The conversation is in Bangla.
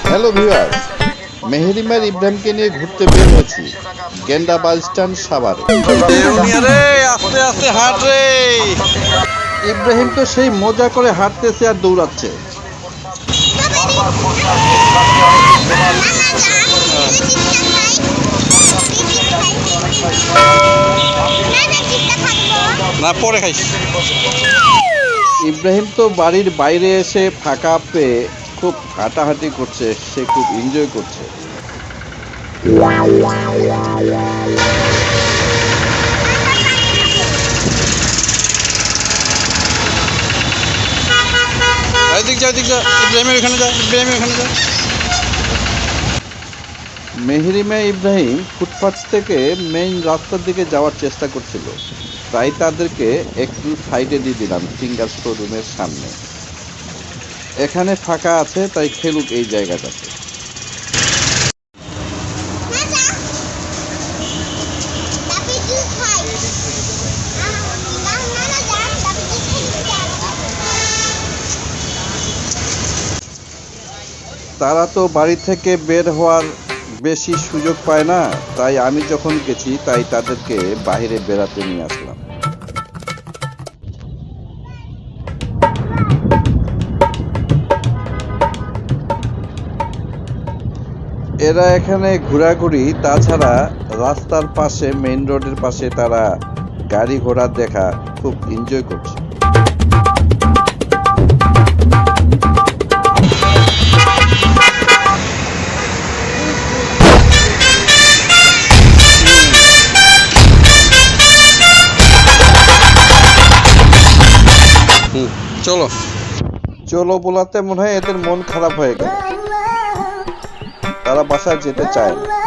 হ্যালো ভিউয়ার্স, মেহেরিমার ইব্রাহিমকে নিয়ে ঘুরতে বের হয়েছি গেন্ডা বাস স্ট্যান্ড সাভারে। আস্তে আস্তে হাঁট রে। ইব্রাহিম তো সেই মজা করে হাঁটতেছে আর দৌড়াচ্ছে। না পরে খাইস। ইব্রাহিম তো বাড়ির বাইরে এসে ফাঁকা পেয়ে খুব হাঁটাহাঁটি করছে, সে খুব এনজয় করছে। এদিক যা, এদিক যা, ইব্রাহিমের ওখানে যা, ইব্রাহিমের ওখানে যা। মেহেরিমা ইব্রাহিম ফুটপাথ থেকে মেইন রাস্তার দিকে যাওয়ার চেষ্টা করছিল, তাই তাদেরকে একটু সাইডে দিয়ে দিলাম ফিঙ্গার শোরুমের সামনে। এখানে ফাঁকা আছে, তাই খেলুক এই জায়গাটাতে। তারা তো বাড়ি থেকে বের হওয়ার বেশি সুযোগ পায় না, তাই আমি যখন গেছি তাই তাদেরকে বাইরে বেড়াতে নিয়ে আসলাম। এরা এখানে ঘোরাঘুরি, তাছাড়া রাস্তার পাশে মেইন রোডের পাশে তারা গাড়ি ঘোড়া দেখা খুব এনজয় করছে। চলো চলো বলাতে মনে হয় এদের মন খারাপ হয়ে গেল, তারা বাসায় যেতে চায় না।